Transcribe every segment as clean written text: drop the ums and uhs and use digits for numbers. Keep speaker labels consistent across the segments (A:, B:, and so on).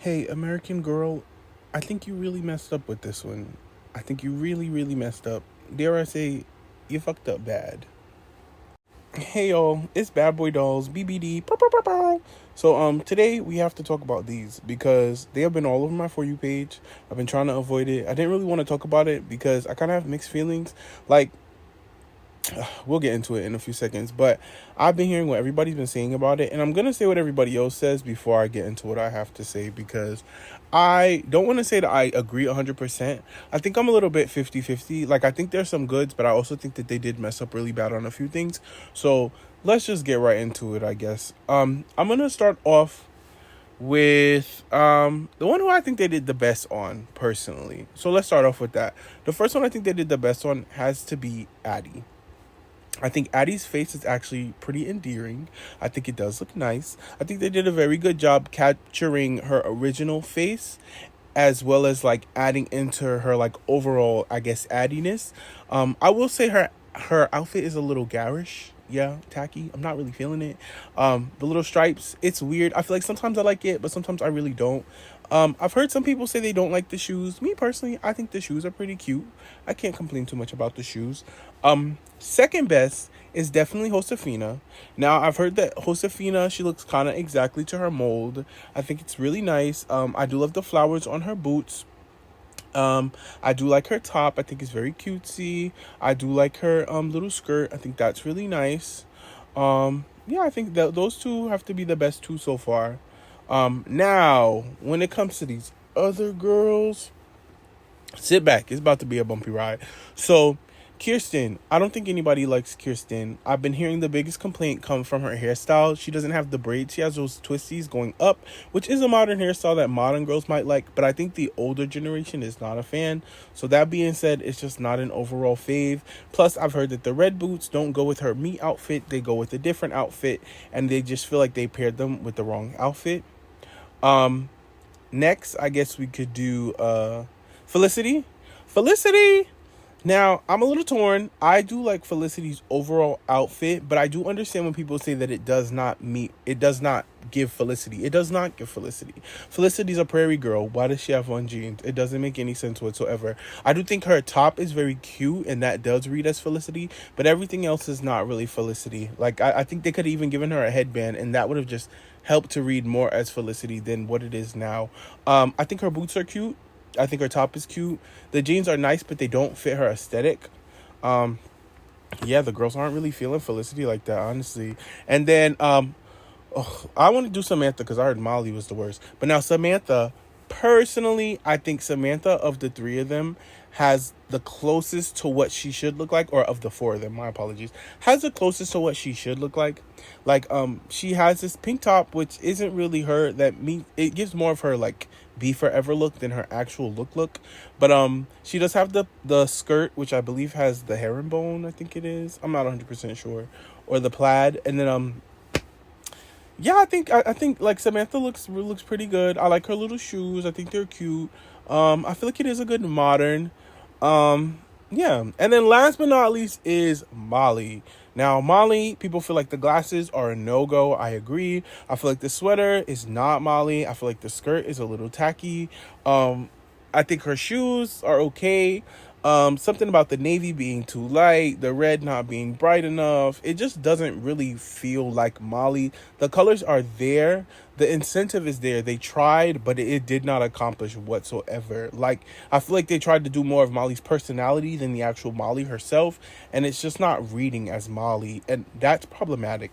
A: Hey, American Girl, I think you really messed up with this one. I think you really, really messed up. Dare I say, you fucked up bad. Hey y'all, it's Bad Boy Dolls, BBD. Pow, pow, pow, pow. So today we have to talk about these because they have been all over my For You page. I've been trying to avoid it. I didn't really want to talk about it because I kind of have mixed feelings. Like, we'll get into it in a few seconds, but I've been hearing what everybody's been saying about it, and I'm gonna say what everybody else says before I get into what I have to say, because I don't want to say that I agree 100%. I think I'm a little bit 50-50. Like, I think there's some goods, but I also think that they did mess up really bad on a few things. So let's just get right into it, I guess. I'm gonna start off with the one who I think they did the best on personally. So let's start off with that. The first one I think they did the best on has to be Addie. I think Addie's face is actually pretty endearing. I think it does look nice. I think they did a very good job capturing her original face, as well as like adding into her like overall, I guess, addiness. I will say her outfit is a little garish. Yeah, tacky. I'm not really feeling it. The little stripes, it's weird. I feel like sometimes I like it, but sometimes I really don't. I've heard some people say they don't like the shoes. Me personally, I think the shoes are pretty cute. I can't complain too much about the shoes. Second best is definitely Josefina. Now, I've heard that Josefina, she looks kind of exactly to her mold. I think it's really nice. I do love the flowers on her boots. I do like her top. I think it's very cutesy. I do like her little skirt. I think that's really nice. Yeah, I think that those two have to be the best two so far. Now, when it comes to these other girls, sit back. It's about to be a bumpy ride. So, Kirsten, I don't think anybody likes Kirsten. I've been hearing the biggest complaint come from her hairstyle. She doesn't have the braids. She has those twisties going up, which is a modern hairstyle that modern girls might like, but I think the older generation is not a fan. So that being said, it's just not an overall fave. Plus, I've heard that the red boots don't go with her meat outfit. They go with a different outfit, and they just feel like they paired them with the wrong outfit. Next, I guess we could do Felicity. Felicity! Now, I'm a little torn. I do like Felicity's overall outfit, but I do understand when people say that it does not give Felicity. It does not give Felicity. Felicity's a prairie girl. Why does she have on jeans? It doesn't make any sense whatsoever. I do think her top is very cute, and that does read as Felicity, but everything else is not really Felicity. Like, I think they could have even given her a headband, and that would have just helped to read more as Felicity than what it is now. I think her boots are cute. I think her top is cute. The jeans are nice, but they don't fit her aesthetic. Yeah, the girls aren't really feeling Felicity like that, honestly. And then, I want to do Samantha because I heard Molly was the worst. But now Samantha, personally, I think Samantha of the three of them has the closest to what she should look like, or of the four of them, my apologies, has the closest to what she should look like. Like, she has this pink top, which isn't really her. It gives more of her like Be Forever look than her actual look. But she does have the skirt, which I believe has the herringbone. I think it is. I'm not 100% sure, or the plaid. And then yeah, I think like Samantha looks pretty good. I like her little shoes. I think they're cute. I feel like it is a good modern. Um, yeah. And then last but not least is Molly. Now, Molly, people feel like the glasses are a no-go. I agree. I feel like the sweater is not Molly. I feel like the skirt is a little tacky. I think her shoes are okay. Something about the navy being too light, the red not being bright enough. It just doesn't really feel like Molly. The colors are there. The incentive is there. They tried, but it did not accomplish whatsoever. Like, I feel like they tried to do more of Molly's personality than the actual Molly herself, and it's just not reading as Molly, and that's problematic.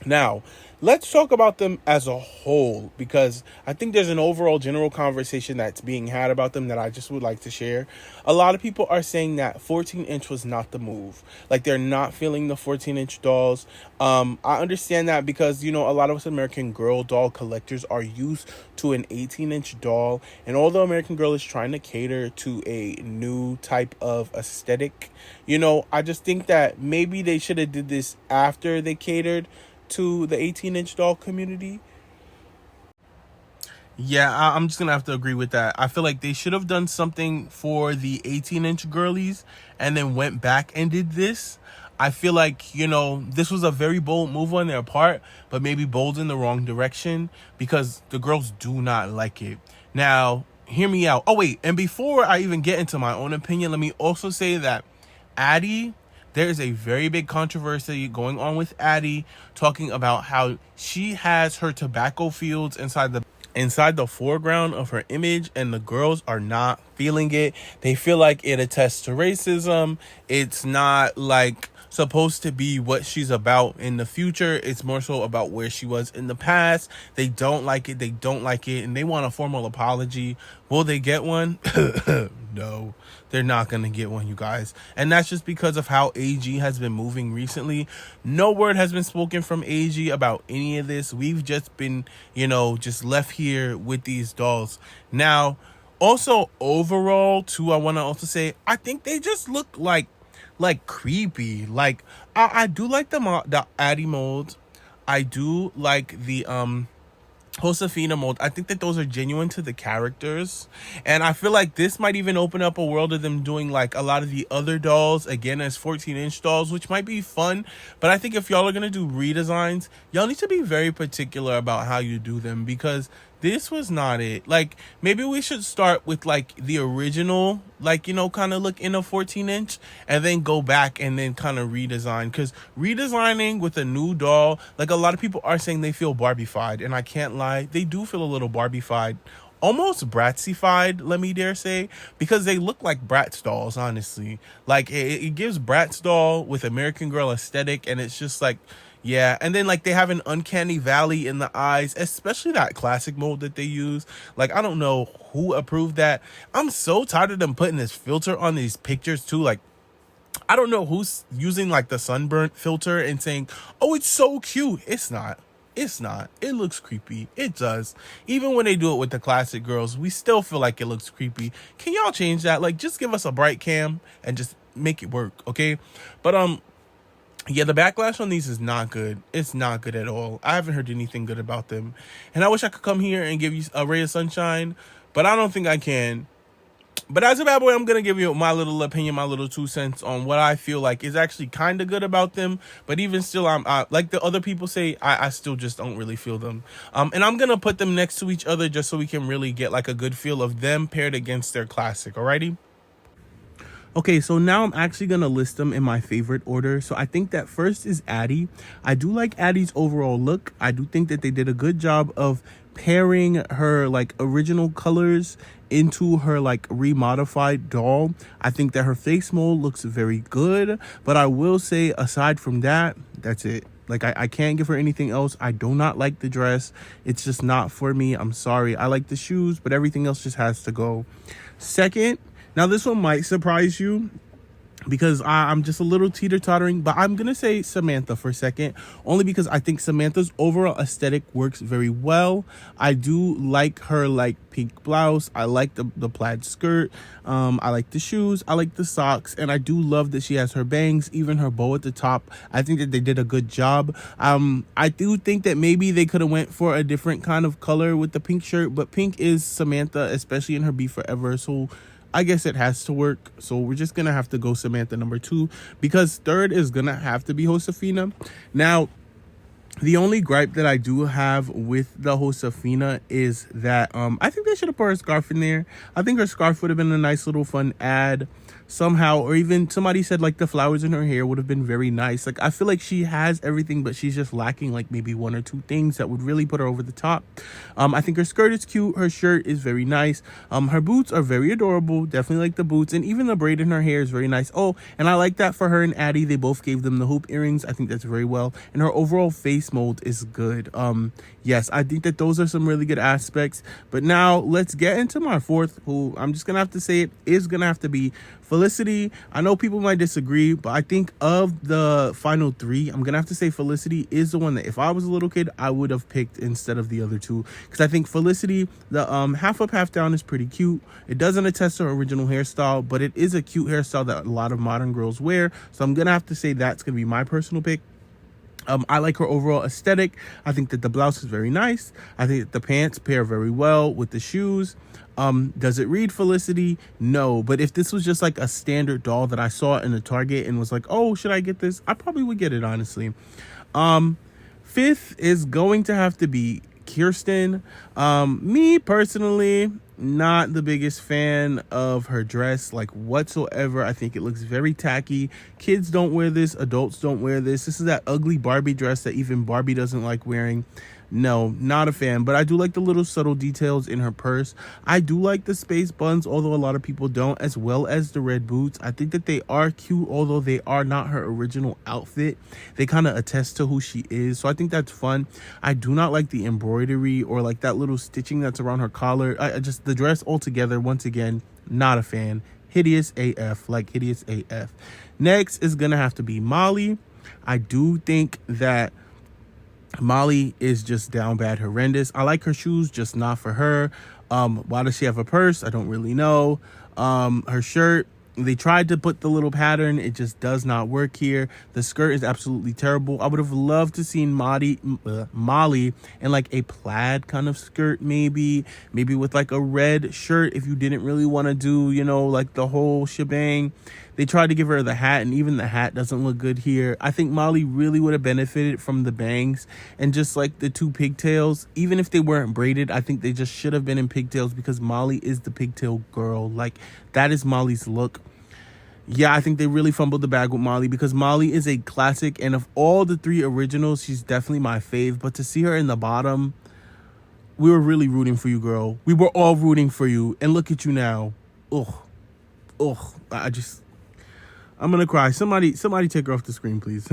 A: Now, let's talk about them as a whole, because I think there's an overall general conversation that's being had about them that I just would like to share. A lot of people are saying that 14-inch was not the move. Like, they're not feeling the 14-inch dolls. I understand that because, a lot of us American Girl doll collectors are used to an 18-inch doll. And although American Girl is trying to cater to a new type of aesthetic, I just think that maybe they should have did this after they catered to the 18-inch doll community. Yeah, I'm just gonna have to agree with that. I feel like they should have done something for the 18-inch girlies and then went back and did this. I feel like, this was a very bold move on their part, but maybe bold in the wrong direction because the girls do not like it. Now, hear me out. Oh, wait. And before I even get into my own opinion, let me also say that Addie, there is a very big controversy going on with Addie, talking about how she has her tobacco fields inside the foreground of her image, and the girls are not feeling it. They feel like it attests to racism. It's not like supposed to be what she's about in the future. It's more so about where she was in the past. They don't like it. And they want a formal apology. Will they get one? No, they're not going to get one, you guys. And that's just because of how AG has been moving recently. No word has been spoken from AG about any of this. We've just been, just left here with these dolls. Now, also overall too, I want to also say, I think they just look like creepy. Like I do like the Addie mold. I do like the Josefina mold. I think that those are genuine to the characters, and I feel like this might even open up a world of them doing like a lot of the other dolls again as 14-inch dolls, which might be fun. But I think if y'all are gonna do redesigns, y'all need to be very particular about how you do them, because this was not it. Like, maybe we should start with like the original, like, kind of look in a 14-inch, and then go back and then kind of redesign. Because redesigning with a new doll, like, a lot of people are saying they feel Barbie-fied, and I can't lie, they do feel a little Barbie-fied. Almost Bratzy-fied, let me dare say, because they look like Bratz dolls, honestly. Like, it gives Bratz doll with American Girl aesthetic, and it's just like, yeah. And then like they have an uncanny valley in the eyes, especially that classic mold that they use. Like, I don't know who approved that. I'm so tired of them putting this filter on these pictures too. Like, I don't know who's using like the sunburnt filter and saying, oh, it's so cute. It's not. It looks creepy. It does. Even when they do it with the classic girls, we still feel like it looks creepy. Can y'all change that? Like, just give us a bright cam and just make it work, okay? But yeah, the backlash on these is not good. It's not good at all. I haven't heard anything good about them. And I wish I could come here and give you a ray of sunshine, but I don't think I can. But as a bad boy, I'm going to give you my little opinion, my little 2 cents on what I feel like is actually kind of good about them. But even still, I'm like the other people say, I still just don't really feel them. And I'm going to put them next to each other just so we can really get like a good feel of them paired against their classic. Alrighty? Okay, so now I'm actually going to list them in my favorite order. So I think that first is Addie. I do like Addie's overall look. I do think that they did a good job of pairing her like original colors into her like remodified doll. I think that her face mold looks very good, but I will say aside from that, that's it. Like, I can't give her anything else. I do not like the dress. It's just not for me. I'm sorry. I like the shoes, but everything else just has to go. Second, now this one might surprise you because I'm just a little teeter-tottering, but I'm gonna say Samantha for a second, only because I think Samantha's overall aesthetic works very well. I do like her like pink blouse. I like the plaid skirt. I like the shoes. I like the socks, and I do love that she has her bangs, even her bow at the top. I think that they did a good job. I do think that maybe they could have went for a different kind of color with the pink shirt, but pink is Samantha, especially in her Be Forever, so I guess it has to work. So we're just gonna have to go Samantha number 2, because third is gonna have to be Josefina. Now, the only gripe that I do have with the Josefina is that I think they should have put her scarf in there. I think her scarf would have been a nice little fun add somehow, or even somebody said like the flowers in her hair would have been very nice. Like, I feel like she has everything, but she's just lacking like maybe 1 or 2 things that would really put her over the top. I think her skirt is cute. Her shirt is very nice. Her boots are very adorable. Definitely like the boots, and even the braid in her hair is very nice. Oh, and I like that for her and Addie, they both gave them the hoop earrings. I think that's very well, and her overall face mold is good. Yes, I think that those are some really good aspects. But now let's get into my fourth, who I'm just gonna have to say it is gonna have to be Felicity. I know people might disagree, but I think of the final 3, I'm gonna have to say Felicity is the one that if I was a little kid, I would have picked instead of the other 2, because I think Felicity, the half up, half down is pretty cute. It doesn't attest to her original hairstyle, but it is a cute hairstyle that a lot of modern girls wear. So I'm gonna have to say that's gonna be my personal pick. I like her overall aesthetic. I think that the blouse is very nice. I think that the pants pair very well with the shoes. Does it read Felicity? No. But if this was just like a standard doll that I saw in the Target and was like, oh, should I get this? I probably would get it, honestly. Fifth is going to have to be Kirsten. Me personally, not the biggest fan of her dress, like, whatsoever. I think it looks very tacky. Kids don't wear this. Adults don't wear this. This is that ugly Barbie dress that even Barbie doesn't like wearing. No, not a fan. But I do like the little subtle details in her purse. I do like the space buns, although a lot of people don't, as well as the red boots. I think that they are cute, although they are not her original outfit. They kind of attest to who she is, so I think that's fun. I do not like the embroidery or like that little stitching that's around her collar. I just, the dress altogether, once again, not a fan. Hideous AF, like hideous AF. Next is gonna have to be Molly. I do think that Molly is just down bad horrendous. I like her shoes, just not for her. Why does she have a purse? I don't really know. Her shirt, they tried to put the little pattern. It just does not work here. The skirt is absolutely terrible. I would have loved to seen Molly in like a plaid kind of skirt, maybe with like a red shirt if you didn't really want to do, you know, like the whole shebang. They tried to give her the hat, and even the hat doesn't look good here. I think Molly really would have benefited from the bangs and just like the two pigtails. Even if they weren't braided, I think they just should have been in pigtails because Molly is the pigtail girl. Like, that is Molly's look. Yeah, I think they really fumbled the bag with Molly because Molly is a classic, and of all the three originals, she's definitely my fave. But to see her in the bottom, we were really rooting for you, girl. We were all rooting for you, and look at you now. Ugh. I'm gonna cry. Somebody take her off the screen, please.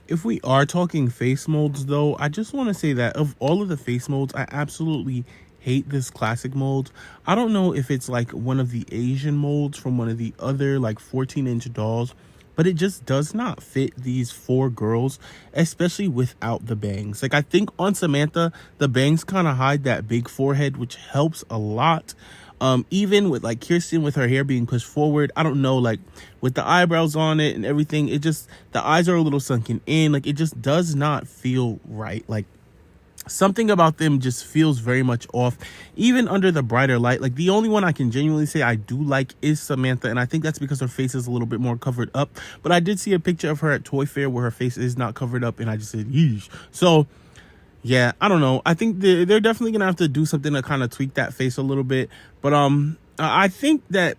A: If we are talking face molds, though, I just want to say that of all of the face molds, I absolutely hate this classic mold. I don't know if it's like one of the Asian molds from one of the other like 14-inch dolls, but it just does not fit these four girls, especially without the bangs. Like, I think on Samantha, the bangs kind of hide that big forehead, which helps a lot. Even with like Kirsten with her hair being pushed forward, I don't know, like with the eyebrows on it and everything, it just, the eyes are a little sunken in. Like, it just does not feel right. Like, something about them just feels very much off, even under the brighter light. Like, the only one I can genuinely say I do like is Samantha, and I think that's because her face is a little bit more covered up. But I did see a picture of her at Toy Fair where her face is not covered up, and I just said, yeesh. So yeah, I don't know. I think they're definitely gonna have to do something to kind of tweak that face a little bit. But I think that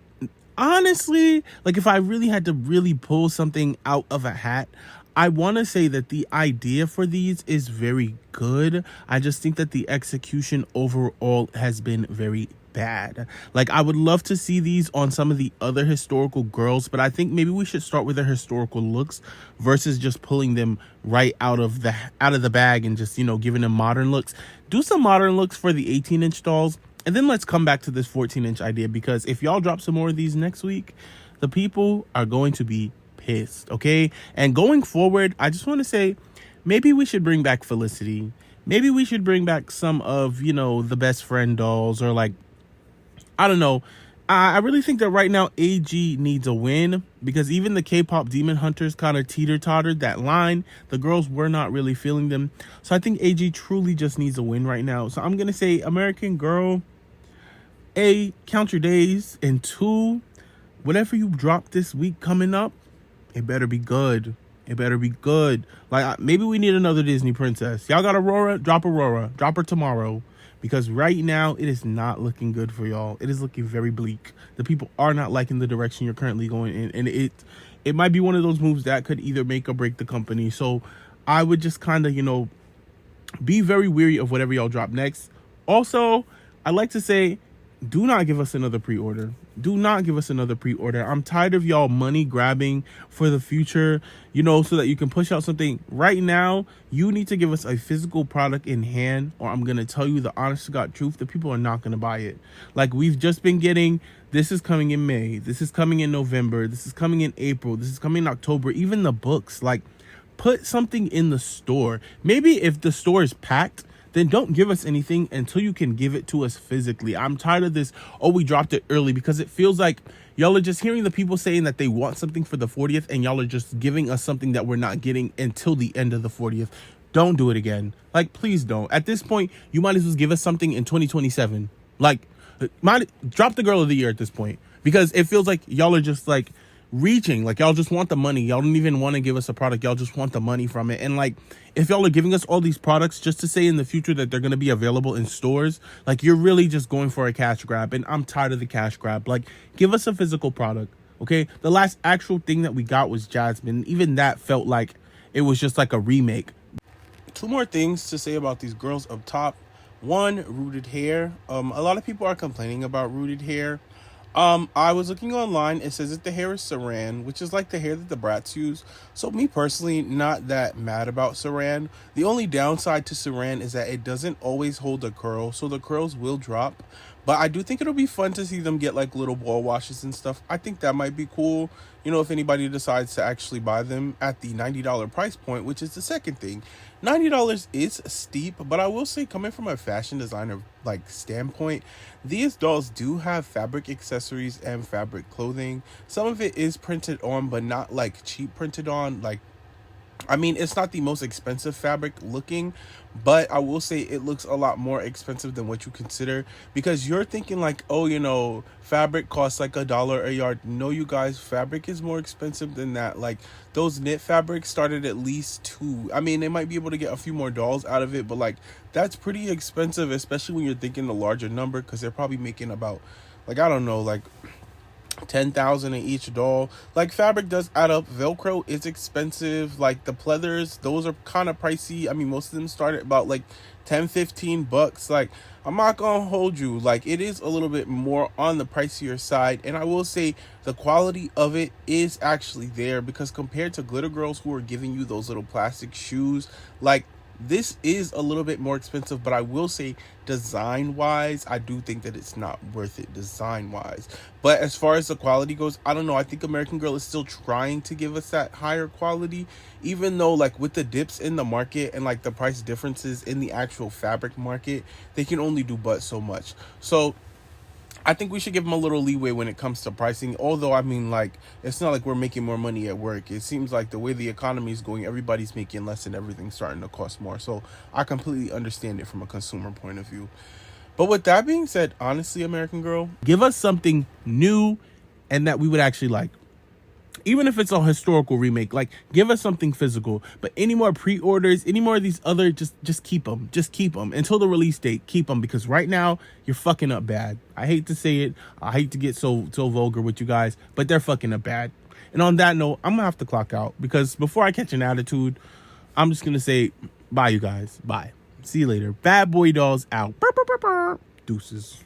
A: honestly, like, if I really had to really pull something out of a hat, I want to say that the idea for these is very good. I just think that the execution overall has been very bad. Like, I would love to see these on some of the other historical girls, but I think maybe we should start with their historical looks versus just pulling them right out of the bag and just, you know, giving them modern looks. Do some modern looks for the 18-inch dolls, and then let's come back to this 14-inch idea, because if y'all drop some more of these next week, the people are going to be pissed, okay? And going forward, I just want to say, maybe we should bring back Felicity. Maybe we should bring back some of, you know, the best friend dolls, or like, I don't know. I really think that right now AG needs a win, because even the K-pop Demon Hunters kind of teeter-tottered that line. The girls were not really feeling them. So I think AG truly just needs a win right now. So I'm going to say American Girl, A, count your days, and 2, whatever you drop this week coming up, it better be good. It better be good. Like, maybe we need another Disney princess. Y'all got Aurora? Drop Aurora. Drop her tomorrow. Because right now, it is not looking good for y'all. It is looking very bleak. The people are not liking the direction you're currently going in. And it might be one of those moves that could either make or break the company. So I would just kind of, you know, be very weary of whatever y'all drop next. Also, I'd like to say, do not give us another pre-order. Do not give us another pre-order. I'm tired of y'all money grabbing for the future, you know, so that you can push out something. Right now, you need to give us a physical product in hand, or I'm going to tell you the honest to God truth, the people are not going to buy it. Like, we've just been getting, this is coming in May, this is coming in November, this is coming in April, this is coming in October, even the books. Like, put something in the store. Maybe if the store is packed, then don't give us anything until you can give it to us physically. I'm tired of this, oh, we dropped it early, because it feels like y'all are just hearing the people saying that they want something for the 40th, and y'all are just giving us something that we're not getting until the end of the 40th. Don't do it again. Like, please don't. At this point, you might as well give us something in 2027. Like, drop the girl of the year at this point, because it feels like y'all are just like reaching, like y'all just want the money. Y'all don't even want to give us a product. Y'all just want the money from it. And like, if y'all are giving us all these products just to say in the future that they're going to be available in stores, like, you're really just going for a cash grab. And I'm tired of the cash grab. Like, give us a physical product. Okay. The last actual thing that we got was Jasmine. Even that felt like it was just like a remake. Two more things to say about these girls up top. One, rooted hair. A lot of people are complaining about rooted hair. I was looking online. It says that the hair is Saran, which is like the hair that the brats use. So me personally, not that mad about Saran. The only downside to Saran is that it doesn't always hold a curl, so the curls will drop. But I do think it'll be fun to see them get like little ball washes and stuff. I think that might be cool, you know, if anybody decides to actually buy them at the $90 price point, which is the second thing. $90 is steep, but I will say, coming from a fashion designer like standpoint, these dolls do have fabric accessories and fabric clothing. Some of it is printed on, but not like cheap printed on. Like, I mean, it's not the most expensive fabric looking, but I will say it looks a lot more expensive than what you consider, because you're thinking like, oh, you know, fabric costs like $1 a yard. No, you guys, fabric is more expensive than that. Like, those knit fabrics started at least $2. I mean, they might be able to get a few more dolls out of it, but like, that's pretty expensive, especially when you're thinking the larger number, because they're probably making about, like, I don't know, like 10,000 in each doll. Like, fabric does add up. Velcro is expensive. Like, the pleathers, those are kind of pricey. I mean, most of them start at about like 10-15 bucks. Like, I'm not gonna hold you, like, it is a little bit more on the pricier side. And I will say the quality of it is actually there, because compared to Glitter Girls, who are giving you those little plastic shoes, like, this is a little bit more expensive. But I will say, design wise, I do think that it's not worth it design wise. But as far as the quality goes, I don't know. I think American Girl is still trying to give us that higher quality, even though, like, with the dips in the market and like the price differences in the actual fabric market, they can only do but so much. So I think we should give them a little leeway when it comes to pricing. Although, I mean, like, it's not like we're making more money at work. It seems like the way the economy is going, everybody's making less and everything's starting to cost more. So I completely understand it from a consumer point of view. But with that being said, honestly, American Girl, give us something new and that we would actually like. Even if it's a historical remake, like, give us something physical. But any more pre-orders, any more of these other, just keep them. Just keep them until the release date. Keep them, because right now you're fucking up bad. I hate to say it. I hate to get so vulgar with you guys, but they're fucking up bad. And on that note, I'm gonna have to clock out, because before I catch an attitude, I'm just gonna say bye, you guys. Bye. See you later. Bad boy dolls out. Deuces.